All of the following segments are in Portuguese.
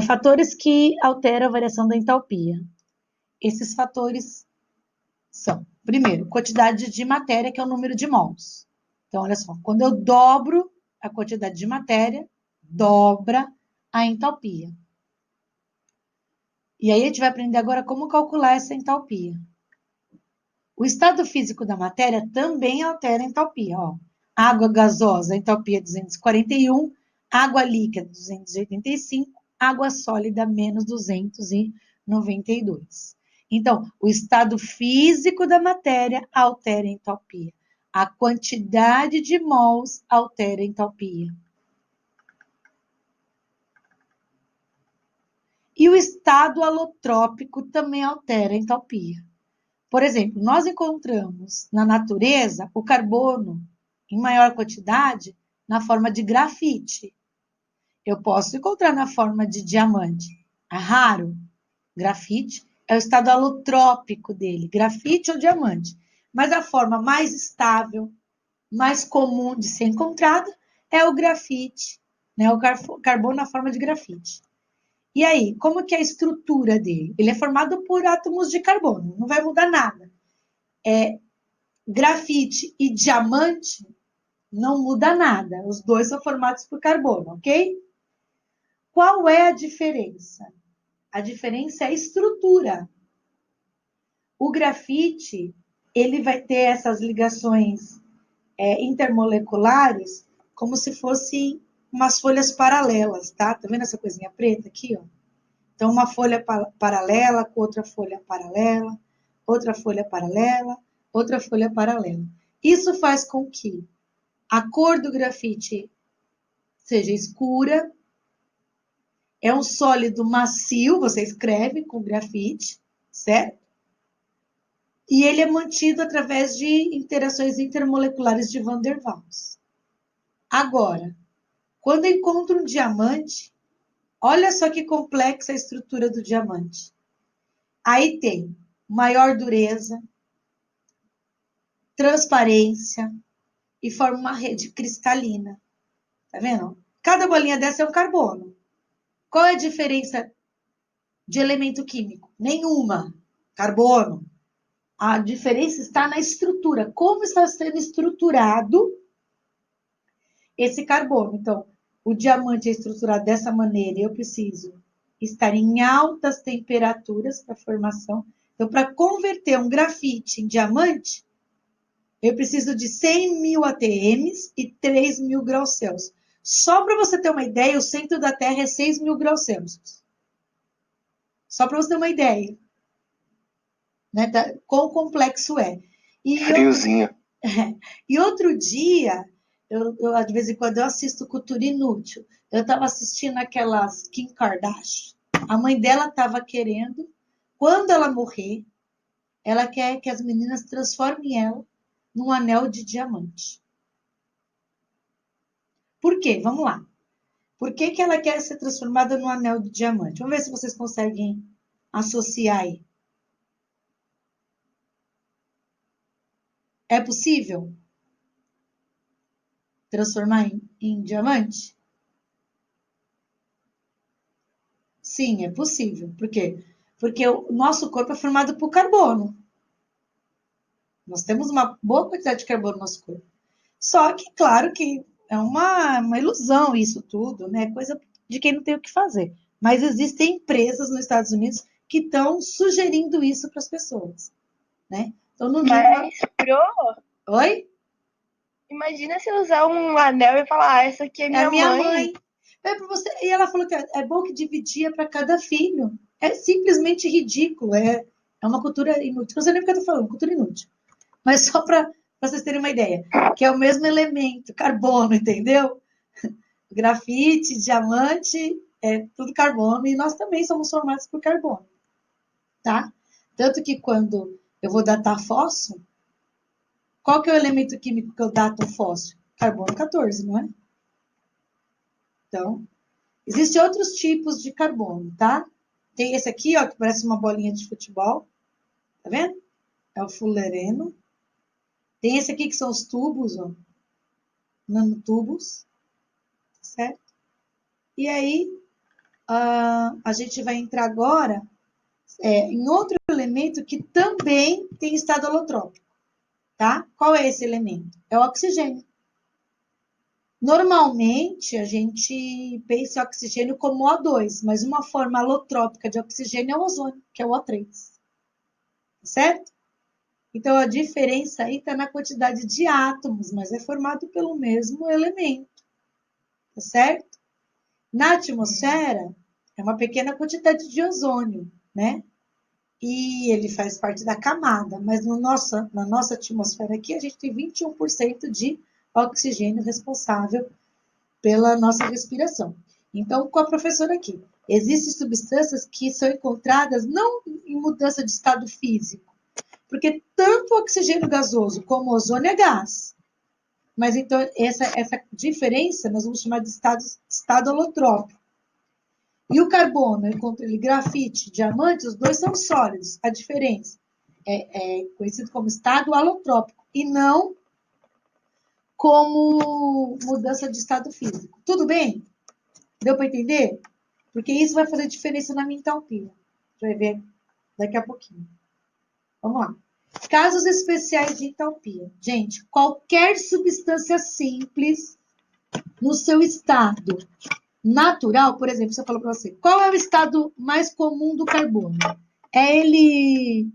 Fatores que alteram a variação da entalpia. Esses fatores são, primeiro, quantidade de matéria, que é o número de mols. Então, olha só, quando eu dobro a quantidade de matéria, dobra a entalpia. E aí a gente vai aprender agora como calcular essa entalpia. O estado físico da matéria também altera a entalpia. Ó. Água gasosa, a entalpia 241, água líquida 285, água sólida menos 292. Então, o estado físico da matéria altera a entalpia. A quantidade de mols altera a entalpia. E o estado alotrópico também altera a entalpia. Por exemplo, nós encontramos na natureza o carbono em maior quantidade na forma de grafite. Eu posso encontrar na forma de diamante. É raro. Grafite é o estado alotrópico dele, grafite ou diamante. Mas a forma mais estável, mais comum de ser encontrada é o grafite, né? O carbono na forma de grafite. E aí, como que é a estrutura dele? Ele é formado por átomos de carbono, não vai mudar nada. Grafite e diamante não muda nada. Os dois são formados por carbono, ok? Qual é a diferença? A diferença é a estrutura. O grafite, ele vai ter essas ligações intermoleculares como se fossem umas folhas paralelas, tá? Tá vendo essa coisinha preta aqui, ó? Então, uma folha paralela com outra folha paralela, outra folha paralela, outra folha paralela. Isso faz com que a cor do grafite seja escura, é um sólido macio, você escreve com grafite, certo? E ele é mantido através de interações intermoleculares de Van der Waals. Agora, quando eu encontro um diamante, olha só que complexa a estrutura do diamante. Aí tem maior dureza, transparência e forma uma rede cristalina. Tá vendo? Cada bolinha dessa é um carbono. Qual é a diferença de elemento químico? Nenhuma. Carbono. A diferença está na estrutura. Como está sendo estruturado esse carbono? Então, o diamante é estruturado dessa maneira e eu preciso estar em altas temperaturas para a formação. Então, para converter um grafite em diamante, eu preciso de 100 mil ATMs e 3 mil graus Celsius. Só para você ter uma ideia, o centro da Terra é 6 mil graus Celsius. Só para você ter uma ideia. Né? Quão complexo é. Friozinho. E outro dia, de vez em quando eu assisto Cultura Inútil. Eu estava assistindo aquelas Kim Kardashian. A mãe dela estava querendo, quando ela morrer, ela quer que as meninas transformem ela num anel de diamante. Por quê? Vamos lá. Por que, que ela quer ser transformada num anel de diamante? Vamos ver se vocês conseguem associar aí. É possível transformar em diamante? Sim, é possível. Por quê? Porque o nosso corpo é formado por carbono. Nós temos uma boa quantidade de carbono no nosso corpo. Só que, claro que é uma ilusão isso tudo, né? Coisa de quem não tem o que fazer. Mas existem empresas nos Estados Unidos que estão sugerindo isso para as pessoas, né? Então, no mínimo... Mas, Pro, Oi? imagina se usar um anel e falar, essa aqui é É a minha minha mãe. mãe. É para você. E ela falou que é bom que dividia para cada filho. É simplesmente ridículo. É uma cultura inútil. Não sei nem porque eu estou falando, cultura inútil. Mas só para vocês terem uma ideia, que é o mesmo elemento, carbono, entendeu? Grafite, diamante, é tudo carbono, e nós também somos formados por carbono, tá? Tanto que quando eu vou datar fósforo, qual que é o elemento químico que eu dato o fósforo? Carbono 14, não é? Então, existem outros tipos de carbono, tá? Tem esse aqui, ó, que parece uma bolinha de futebol, tá vendo? É o fulereno. Tem esse aqui que são os tubos, ó, nanotubos, certo? E aí, a gente vai entrar agora em outro elemento que também tem estado alotrópico, tá? Qual é esse elemento? É o oxigênio. Normalmente, a gente pensa em oxigênio como O2, mas uma forma alotrópica de oxigênio é o ozônio, que é o O3. Certo? Então, a diferença aí está na quantidade de átomos, mas é formado pelo mesmo elemento. Tá certo? Na atmosfera, é uma pequena quantidade de ozônio, né? E ele faz parte da camada, mas na nossa atmosfera aqui, a gente tem 21% de oxigênio responsável pela nossa respiração. Então, com a professora aqui, existem substâncias que são encontradas não em mudança de estado físico, porque tanto o oxigênio gasoso como o ozônio é gás. Mas então, essa diferença nós vamos chamar de estado holotrópico. E o carbono, enquanto ele grafite, diamante, os dois são sólidos. A diferença é conhecido como estado alotrópico e não como mudança de estado físico. Tudo bem? Deu para entender? Porque isso vai fazer diferença na minha entalpia. Vai ver daqui a pouquinho. Vamos lá. Casos especiais de entalpia. Gente, qualquer substância simples no seu estado natural, por exemplo, se eu falo para você, qual é o estado mais comum do carbono? É ele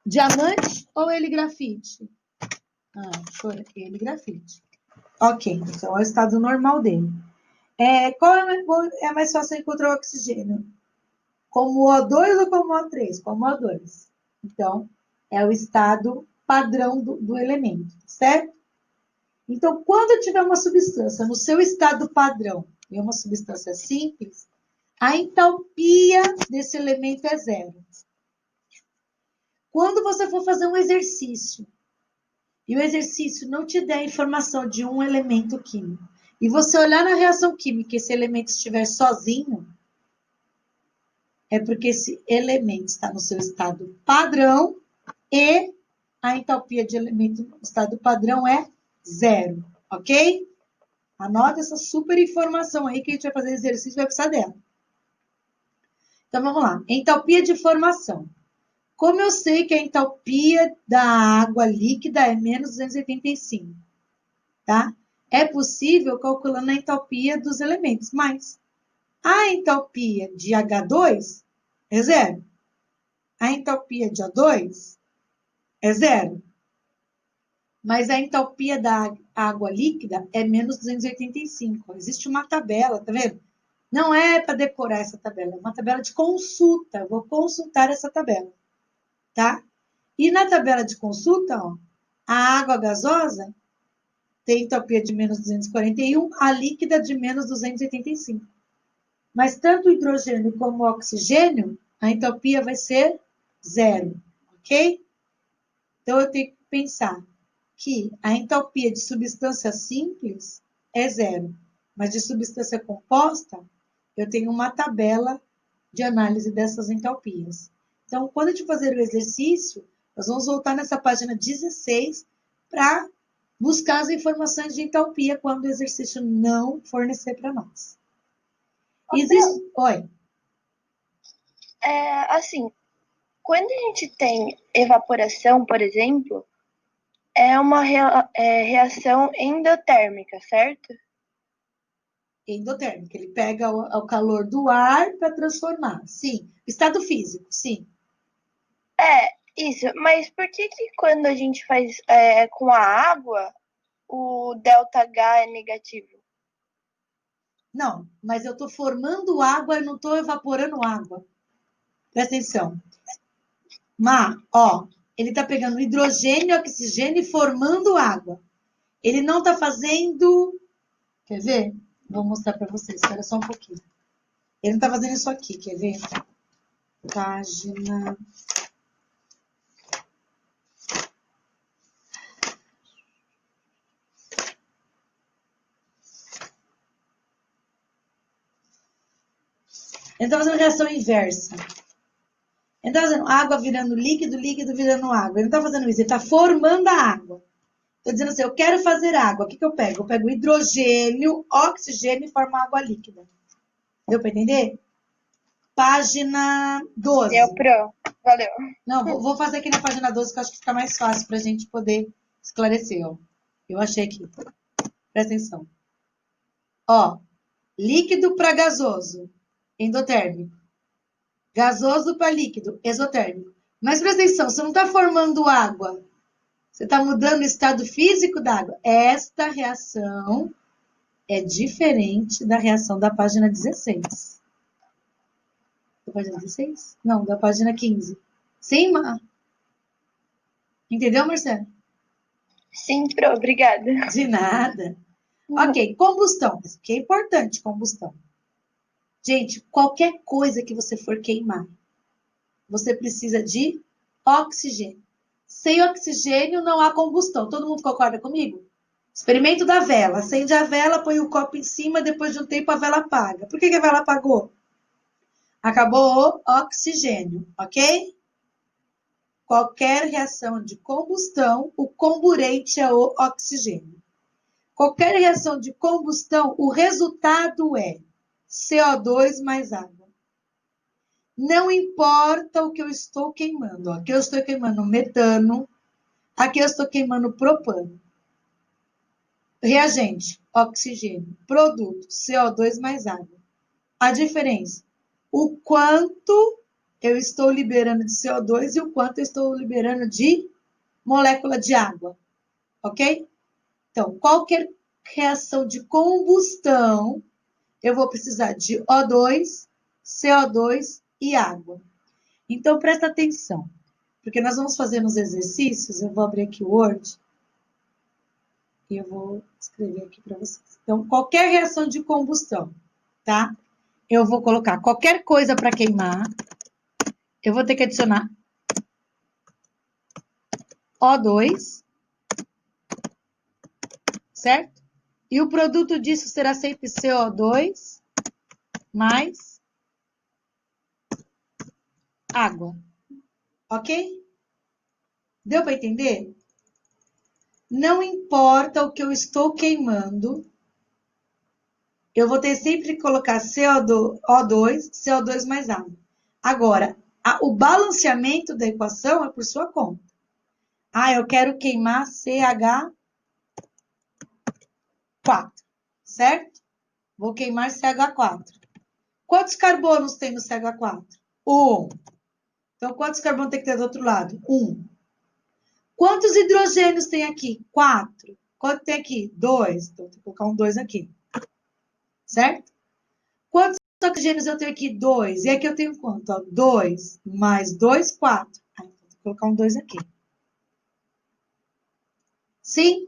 diamante ou ele grafite? Ele grafite. Ok, então é o estado normal dele. Qual é mais fácil encontrar o oxigênio? Como O2 ou como O3? Como O2. Então, é o estado padrão do elemento, certo? Então, quando tiver uma substância no seu estado padrão e uma substância simples, a entalpia desse elemento é zero. Quando você for fazer um exercício e o exercício não te der informação de um elemento químico, e você olhar na reação química e esse elemento estiver sozinho, é porque esse elemento está no seu estado padrão e a entalpia de elemento no estado padrão é zero, ok? Anota essa super informação aí que a gente vai fazer exercício e vai precisar dela. Então, vamos lá. Entalpia de formação. Como eu sei que a entalpia da água líquida é menos 285, tá? É possível calculando a entalpia dos elementos, mas a entalpia de H2 é zero. A entalpia de O2 é zero. Mas a entalpia da água líquida é menos 285. Existe uma tabela, tá vendo? Não é para decorar essa tabela, é uma tabela de consulta. Eu vou consultar essa tabela, tá? E na tabela de consulta, ó, a água gasosa tem entalpia de menos 241, a líquida de menos 285. Mas tanto o hidrogênio como o oxigênio, a entalpia vai ser zero, ok? Então, eu tenho que pensar que a entalpia de substância simples é zero, mas de substância composta, eu tenho uma tabela de análise dessas entalpias. Então, quando a gente fazer o exercício, nós vamos voltar nessa página 16 para buscar as informações de entalpia quando o exercício não fornecer para nós. Existe... Oi. Assim, quando a gente tem evaporação, por exemplo, é uma reação endotérmica, certo? Endotérmica. Ele pega o calor do ar para transformar. Sim. Estado físico, sim. Isso. Mas por que quando a gente faz com a água, o ΔH é negativo? Não, mas eu estou formando água e não estou evaporando água. Presta atenção. Ó, ele está pegando hidrogênio e oxigênio e formando água. Ele não está fazendo... Quer ver? Vou mostrar para vocês. Espera só um pouquinho. Ele não está fazendo isso aqui, quer ver? Página... Ele está fazendo reação inversa. Ele está fazendo água virando líquido, líquido virando água. Ele não está fazendo isso, ele está formando a água. Estou dizendo assim, eu quero fazer água. O que eu pego? Eu pego hidrogênio, oxigênio e formo água líquida. Deu para entender? Página 12. Deu, Pro. Valeu. Não, vou fazer aqui na página 12, que eu acho que fica mais fácil para a gente poder esclarecer, ó. Eu achei aqui. Presta atenção. Ó, líquido para gasoso, endotérmico. Gasoso para líquido, exotérmico. Mas presta atenção, você não está formando água. Você está mudando o estado físico da água. Esta reação é diferente da reação da página 16. Da página 16? Não, da página 15. Sim, entendeu, Marcelo? Sim, Pro, obrigada. De nada. Ok, combustão. Isso aqui é importante, combustão. Gente, qualquer coisa que você for queimar, você precisa de oxigênio. Sem oxigênio não há combustão. Todo mundo concorda comigo? Experimento da vela. Acende a vela, põe o copo em cima, depois de um tempo a vela apaga. Por que a vela apagou? Acabou o oxigênio, ok? Qualquer reação de combustão, o comburente é o oxigênio. Qualquer reação de combustão, o resultado é CO2 mais água. Não importa o que eu estou queimando. Aqui eu estou queimando metano, aqui eu estou queimando propano. Reagente, oxigênio. Produto, CO2 mais água. A diferença, o quanto eu estou liberando de CO2 e o quanto eu estou liberando de molécula de água. Ok? Então, qualquer reação de combustão, eu vou precisar de O2, CO2 e água. Então, presta atenção, porque nós vamos fazer uns exercícios, eu vou abrir aqui o Word e eu vou escrever aqui para vocês. Então, qualquer reação de combustão, tá? Eu vou colocar qualquer coisa para queimar, eu vou ter que adicionar O2, certo? E o produto disso será sempre CO2 mais água. Ok? Deu para entender? Não importa o que eu estou queimando, eu vou ter sempre que colocar O2, CO2 mais água. Agora, o balanceamento da equação é por sua conta. Ah, eu quero queimar CH4, certo? Vou queimar CH4. Quantos carbonos tem no CH4? 1. Então, quantos carbonos tem que ter do outro lado? 1. Quantos hidrogênios tem aqui? 4. Quanto tem aqui? 2. Então, vou colocar um 2 aqui. Certo? Quantos oxigênios eu tenho aqui? 2. E aqui eu tenho quanto? 2 mais 2, 4. Então, vou colocar um 2 aqui. Sim?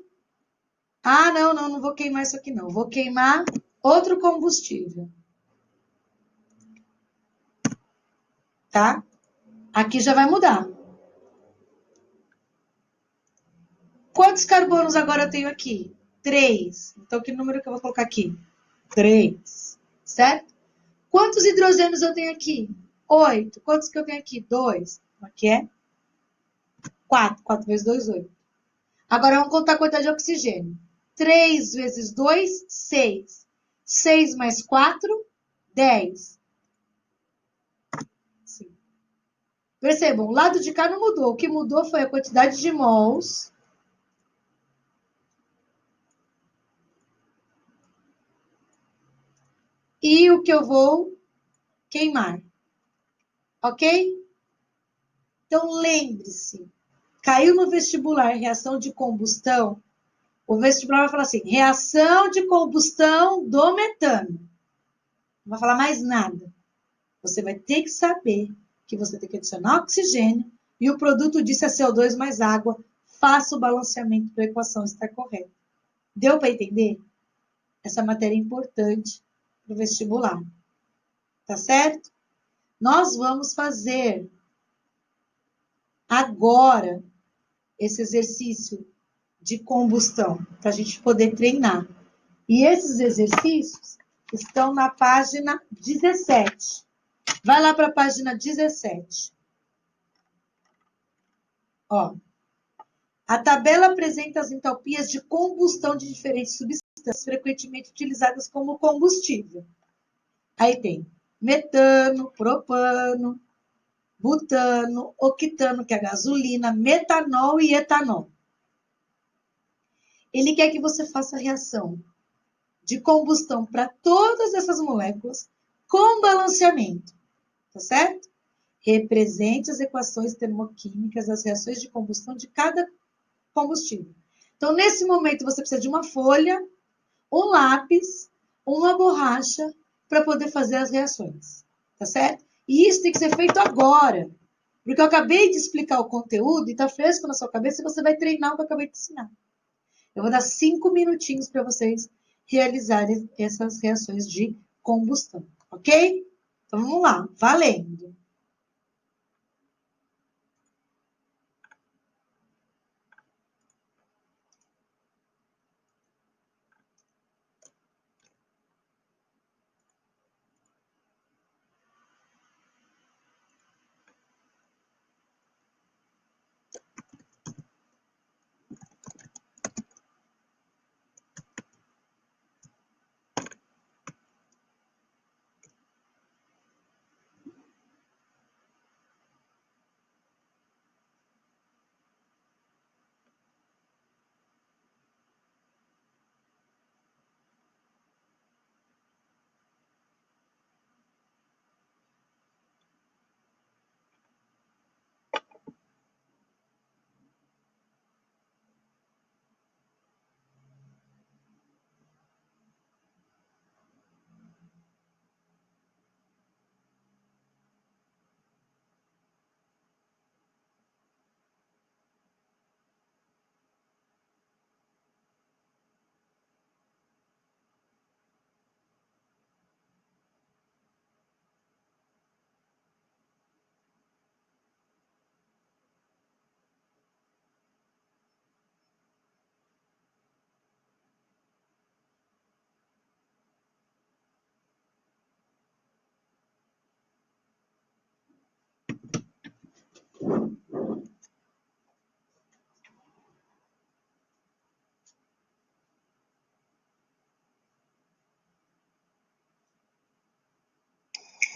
Ah, não vou queimar isso aqui não. Vou queimar outro combustível. Tá? Aqui já vai mudar. Quantos carbonos agora eu tenho aqui? 3. Então, que número que eu vou colocar aqui? 3. Certo? Quantos hidrogênios eu tenho aqui? 8. Quantos que eu tenho aqui? 2. Aqui é 4. 4 vezes 2, 8. Agora, vamos contar a quantidade de oxigênio. 3 vezes 2, 6. 6 mais 4, 10. Sim. Percebam, o lado de cá não mudou. O que mudou foi a quantidade de mols e o que eu vou queimar. Ok? Então, lembre-se, caiu no vestibular reação de combustão, o vestibular vai falar assim, reação de combustão do metano. Não vai falar mais nada. Você vai ter que saber que você tem que adicionar oxigênio e o produto disso é CO2 mais água. Faça o balanceamento da equação estar correta. Deu para entender? Essa matéria é importante para o vestibular. Tá certo? Nós vamos fazer agora esse exercício de combustão, para a gente poder treinar. E esses exercícios estão na página 17. Vai lá para a página 17. Ó, a tabela apresenta as entalpias de combustão de diferentes substâncias frequentemente utilizadas como combustível. Aí tem metano, propano, butano, octano, que é a gasolina, metanol e etanol. Ele quer que você faça a reação de combustão para todas essas moléculas com balanceamento, tá certo? Represente as equações termoquímicas das reações de combustão de cada combustível. Então, nesse momento, você precisa de uma folha, um lápis, uma borracha para poder fazer as reações, tá certo? E isso tem que ser feito agora, porque eu acabei de explicar o conteúdo e está fresco na sua cabeça e você vai treinar o que eu acabei de ensinar. Eu vou dar 5 minutinhos para vocês realizarem essas reações de combustão, ok? Então vamos lá, valendo.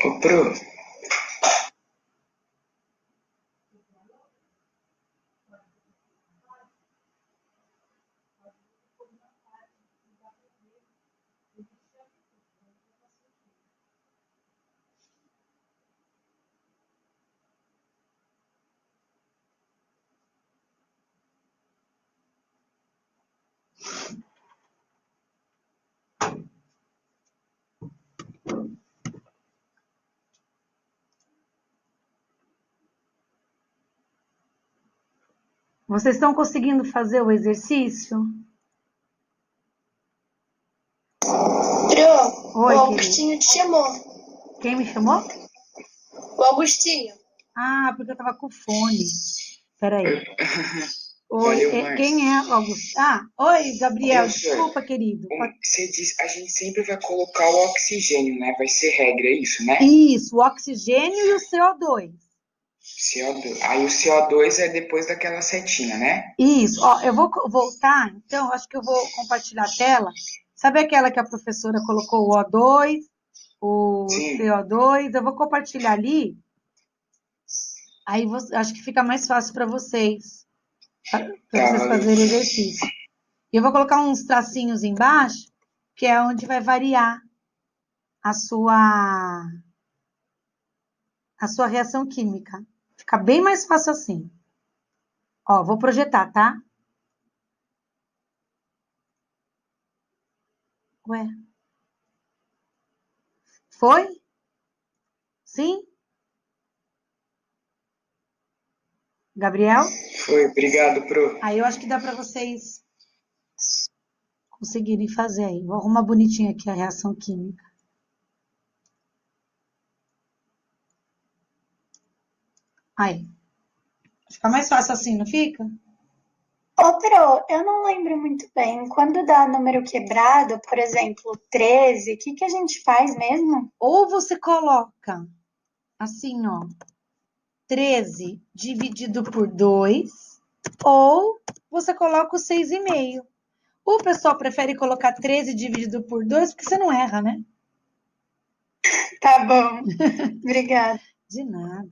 Ô, Pro, Vocês estão conseguindo fazer o exercício? Pro, Oi, o querido. Augustinho te chamou. Quem me chamou? O Augustinho. Ah, porque eu tava com fone. Peraí. Oi, valeu, Márcio. quem é Augusto? Ah, oi, Gabriel. Professor, Desculpa, querido. Você diz, a gente sempre vai colocar o oxigênio, né? Vai ser regra, é isso, né? Isso, o oxigênio e o CO2. CO2. Aí o CO2 é depois daquela setinha, né? Isso, ó, eu vou voltar, então, acho que eu vou compartilhar a tela. Sabe aquela que a professora colocou o O2, o Sim. CO2? Eu vou compartilhar ali, aí acho que fica mais fácil para vocês Tá, valeu. fazerem exercício. E eu vou colocar uns tracinhos embaixo, que é onde vai variar a sua reação química. Fica bem mais fácil assim. Ó, vou projetar, tá? Ué. Foi? Sim? Gabriel? Foi, obrigado, Pro. Aí eu acho que dá para vocês conseguirem fazer aí. Vou arrumar bonitinho aqui a reação química. Aí. Fica mais fácil assim, não fica? Ô, Pro, eu não lembro muito bem. Quando dá número quebrado, por exemplo, 13, o que a gente faz mesmo? Ou você coloca assim, ó, 13 dividido por 2, ou você coloca o 6,5. O pessoal prefere colocar 13 dividido por 2, porque você não erra, né? Tá bom. Obrigada. De nada.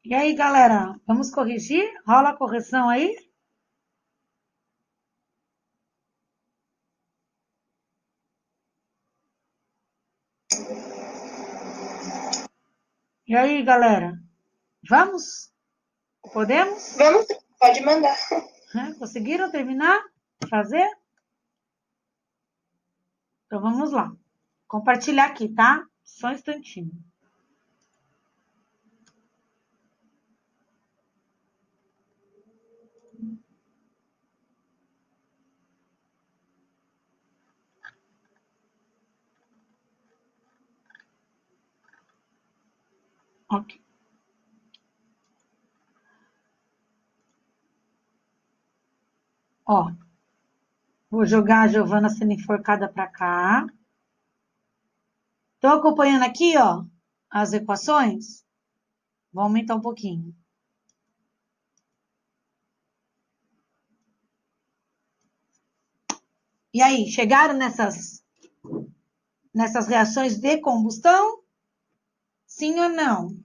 E aí, galera, vamos corrigir? Rola a correção aí? E aí, galera? Vamos? Podemos? Vamos, pode mandar. Conseguiram terminar? Fazer? Então vamos lá. Compartilhar aqui, tá? Só um instantinho. Ok. Ó, vou jogar a Giovana sendo enforcada para cá. Estão acompanhando aqui, ó, as equações? Vou aumentar um pouquinho. E aí, chegaram nessas reações de combustão? Sim ou não?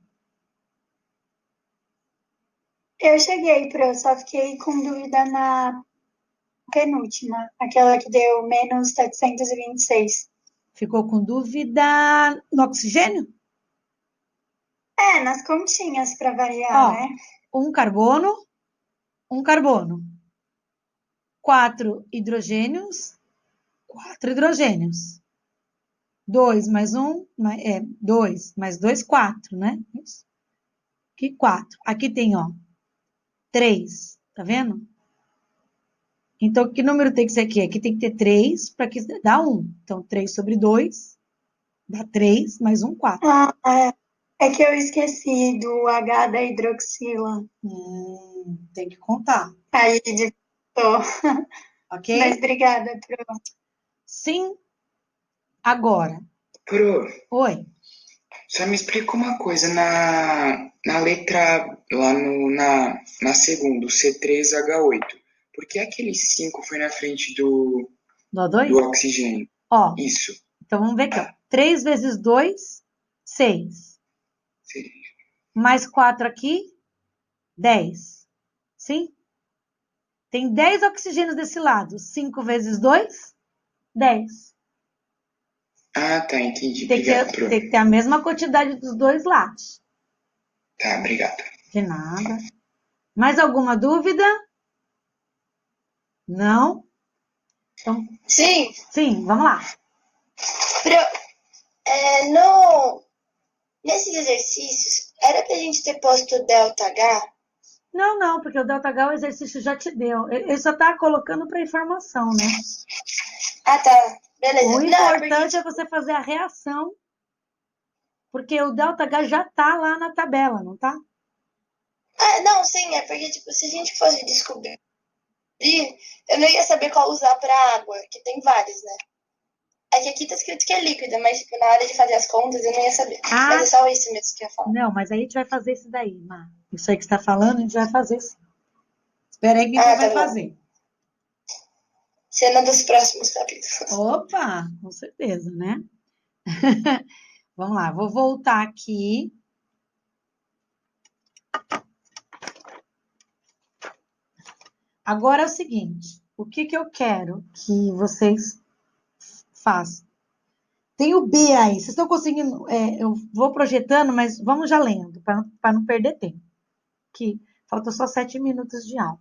Eu cheguei, Pro, só fiquei com dúvida na penúltima, aquela que deu menos 726. Ficou com dúvida no oxigênio? Nas continhas para variar, Ó, né? um carbono, 4 hidrogênios, 4 hidrogênios. 2 mais 1, 2 mais 2, 4, né? Isso. Aqui, 4. Aqui tem, ó, 3, tá vendo? Então, que número tem que ser aqui? Aqui tem que ter 3 para que dá 1. Então, 3 sobre 2 dá 3 mais 1, 4. É que eu esqueci do H da hidroxila. Tem que contar. Aí dificultou. Ok? Mas obrigada, Pro. Sim. Agora. Pro, Oi. só me explica uma coisa. Na letra, lá na segunda, o C3H8, por que aquele 5 foi na frente do Do O2? oxigênio? Ó. Isso. Então, vamos ver aqui, ó. 3 vezes 2, 6. Seria. Mais 4 aqui, 10. Sim? Tem 10 oxigênios desse lado. 5 vezes 2, 10. Ah, tá, entendi. Tem Obrigado, tem que ter a mesma quantidade dos dois lados. Tá, obrigado. De nada. Mais alguma dúvida? Não? Então, Sim, sim, vamos lá. no, nesses exercícios, era pra gente ter posto delta H? Não, não, porque o ΔH o exercício já te deu. Ele só está colocando para informação, né? Ah, tá. Beleza. O Não, importante é você fazer a reação, porque o ΔH já está lá na tabela, não tá? Não, sim, é porque, tipo, se a gente fosse descobrir, eu não ia saber qual usar pra água, que tem vários, né? É que aqui tá escrito que é líquida, mas, tipo, na hora de fazer as contas eu não ia saber. Ah, Mas é só isso mesmo que eu ia falar. não, mas aí a gente vai fazer isso daí, Mar. Isso aí que você está falando, a gente vai fazer sim. Espera aí que a gente vai Tá bom. fazer. Cena dos próximos capítulos. Opa, com certeza, né? Vamos lá, vou voltar aqui. Agora é o seguinte, o que que eu quero que vocês façam? Tem o B aí, vocês estão conseguindo? Eu vou projetando, mas vamos já lendo, para não perder tempo. Que falta só 7 minutos de aula.